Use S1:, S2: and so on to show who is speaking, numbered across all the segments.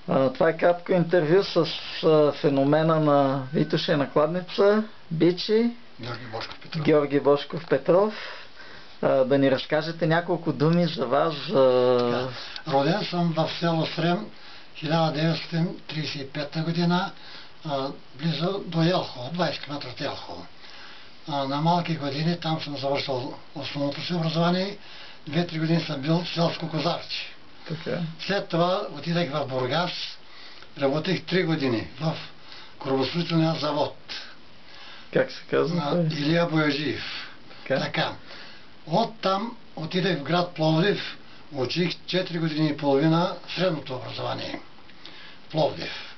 S1: Това е кратко интервю с феномена на Витоша и на Кладница, Бичи, Георги Бошков Петров. Да ни разкажете няколко думи за вас.
S2: Роден съм в село Срем 1935 година, близо до Елхово, 20 км от Елхово. На малки години там съм завършил основното си образование. 2-3 години съм бил селско козарче. След това отидах в Бургас, работих 3 години в корабостроителния завод.
S1: Как се казва?
S2: Илия Бояджиев. Така. Оттам отидах в град Пловдив, учих 4 години и половина средното образование. Пловдив.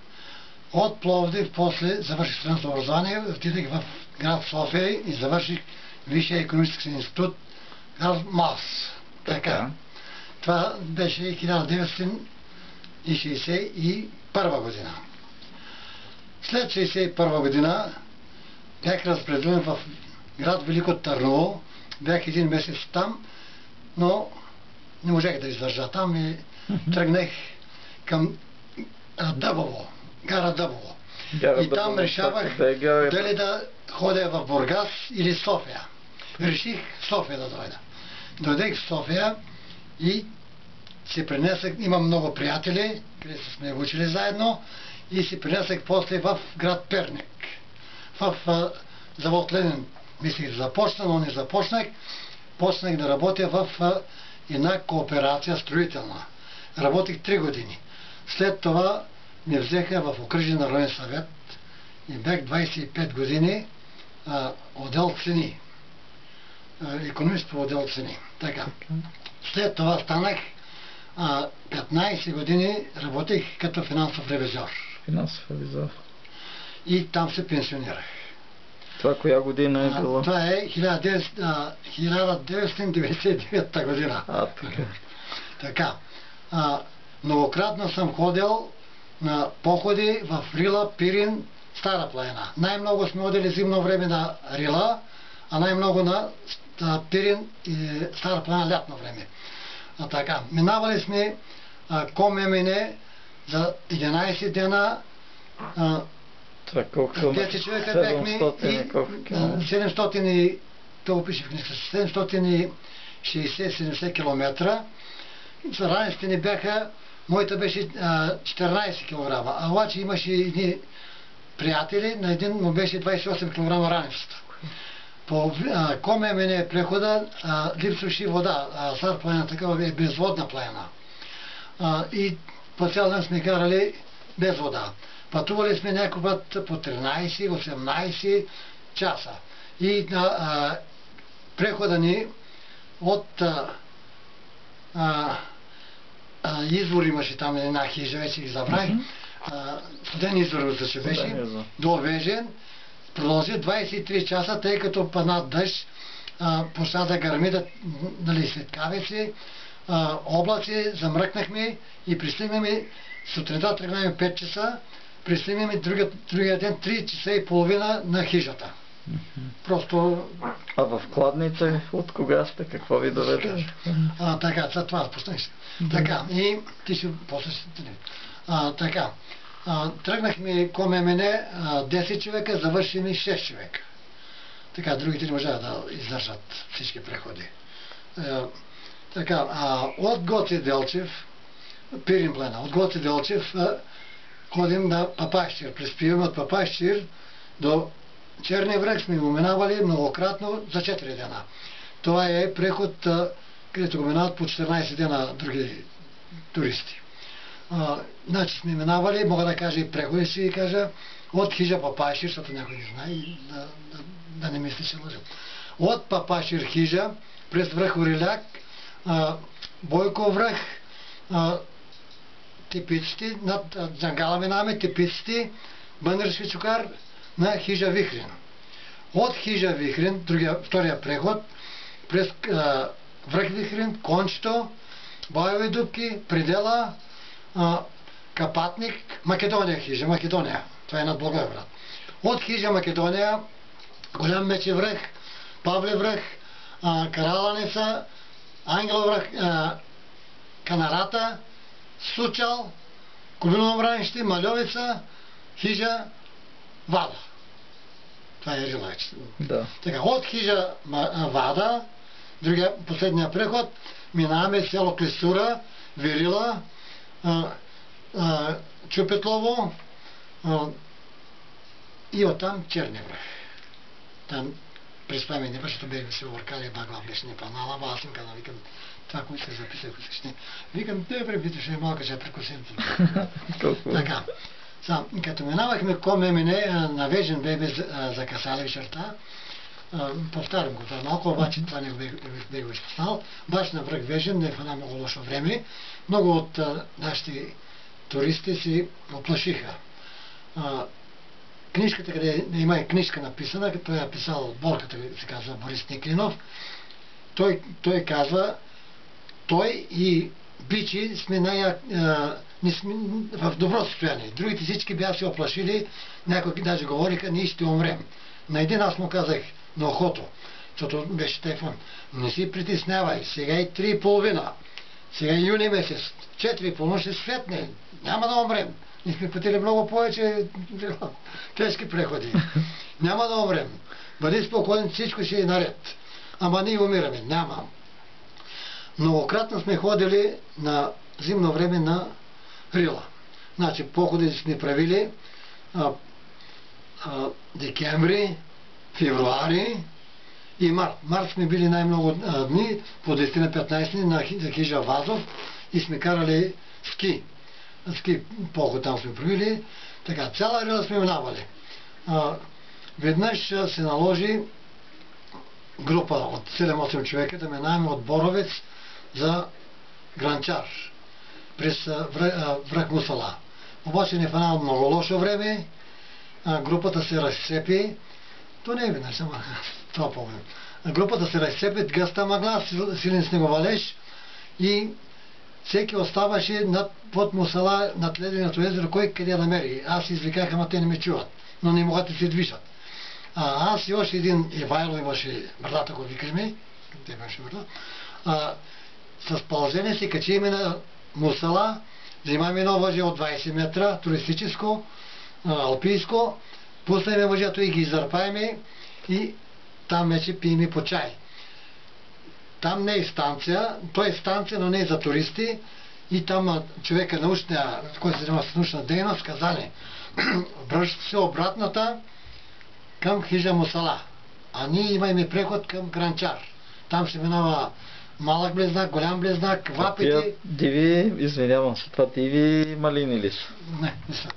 S2: От Пловдив после завърших средното образование, отидах в град София и завърших Висшия икономически институт град Мас. Така. Това беше 1961 година. След 1961 година бях разпределен в град Велико Търново. Бях 1 месец там, но не можех да издържа там и тръгнах към Дъбово, гара Дъбово. И там решавах дали да ходя в Бургас или София. Реших София да дойда. Дойдех в София и се пренесах, имам много приятели, където сме учили заедно, и се пренесах после в град Перник. В завод Ленин мислих да започна, но не започнах. Почнах да работя в една кооперация строителна. Работих 3 години. След това ме взеха в окръжен районен съвет и бях 25 години отдел цени. Икономист по отдел цени. Така. След това станах 15 години работих като финансов ревизор.
S1: Финансов ревизор.
S2: И там се пенсионирах.
S1: Това коя година е било?
S2: Това е 1999 година.
S1: Така.
S2: Така. Многократно съм ходил на походи в Рила, Пирин, Стара планина. Най-много сме ходили зимно време на Рила, а най-много на Пирин и Стара планина лятно време. Така. Минавали сме Комемине за 11 дена.
S1: Това колко?
S2: 10 човека бяхме и 700 и това пише в книжка, 760-70 км. Раниците ни бяха, моята беше 14 кг, а обаче имаше едни приятели, на един му беше 28 кг раницата. По Комемене прехода липсваше вода, Стара планина такава е безводна планина. И по цял ден сме карали без вода. Пътували сме някой път по 13-18 часа. И на прехода ни от извор имаше там една хижа, вече ги забравих. Студен извор се беше, до Вежен. Продължи 23 часа, тъй като падна дъжд, почна да гърми, дали светкавици, облаци, замръкнахме и пристигнахме, сутринта тръгнахме 5 часа, пристигнахме другия ден 3 часа и половина на хижата. Просто...
S1: А в Кладница от кога сте? Какво ви доведе?
S2: Така, след това спуснах се. Така, и ти си после си... Така, тръгнахме Комемене 10 човека, завършихме 6 човека. Така, другите не можаха да издържат всички преходи. Така, от Гоце Делчев, Пирин плана, от Гоце Делчев ходим на Папащир. Преспиваме от Папащир до Черния връх, сме го минавали многократно за 4 дена. Това е преход, където го минават по 14 дена други туристи. Значи сме минавали, мога да кажа и преходи си и кажа, от хижа Папащир, защото някой не знае, да не мисли, че лъжа. От Папащир хижа, през връх Ориляк, Бойко връх, Типиците, над Джангала минаваме, Типиците, Бънерски чукар на хижа Вихрин. От хижа Вихрин, втория преход, през връх Вихрин, Кончето, Боеви дупки, Предела, Капатник, Македония хижа, Македония. Това е над Благоевград. От хижа Македония, Голям Мечи връх, Павли връх, Караланица, Ангел връх, Канарата, Сучал Кубиново Бранище, Мальовица, хижа, Вада. Това е Рила.
S1: Да.
S2: Така, от хижа Вада, последния преход, минаваме село Клисура, Вирила, Чупетлово и оттам Черни връх. Там представи не защото бяхме се овъркали багла беше не панала, аз им казвам, викам, това, което се записах, викам, добре, Витоше, малка ще прекусим. Така. Като минавахме Комемине, навежен бебе за Касали вечерта, повтарям го това малко, обаче това не бе го изпуснал. Баш на връх Вежен, не фана много лошо време. Много от нашите туристи си оплашиха. Книжката, къде има книжка написана, като е писал отборката, се казва Борис Никлинов, той казва, той и Бичи сме в добро състояние. Другите всички бяха се оплашили, някои даже говориха, ние ще умрем. На един аз му казах на ухото, защото беше телефон, не си притеснявай, сега е 3:30, сега е юни месец, 4:30 ще светне, няма да умрем. Ние сме пътили много повече тежки преходи. Няма да умрем. Бъди спокоен, всичко ще е наред. Ама ние умираме. Няма. Многократно сме ходили на зимно време на Рила. Значи походи сме правили декември, февруари и март. Март сме били най-много дни, по 10-15 дни на хижа Вазов и сме карали ски. Ски поход там сме правили. Така, цяла Рила сме минавали. Веднъж се наложи група от 7-8 човека да минаваме от Боровец за Гранчар през връх Мусала. Обаче не фанава много лошо време, групата се разцепи, то не е веднъж, само това помня. Групата се разцепи, гъста мъгла, силен снеговалеж и всеки оставаше под Мусала, над леденото езеро, кой къде намери. Аз извиках, ама те не ме чуват, но не могат да се движат. Аз и още един Ивайло имаше, брадата го викаме, те беше брада, с пълзене се качиме на Мусала, взимаме едно въже от 20 метра, туристическо, алпийско, пуснеме въжето и ги изърпаеме и там вече пиеме по чай. Там не е станция, то е станция, но не е за туристи и там човека научния, който се занимава с научна дейност, казали, връща се обратната към хижа Мусала, а ние имаме преход към Гранчар. Там ще минава малък близнак, голям близнак, вапите.
S1: Диви, извинявам се, това диви малини ли са?
S2: Не са.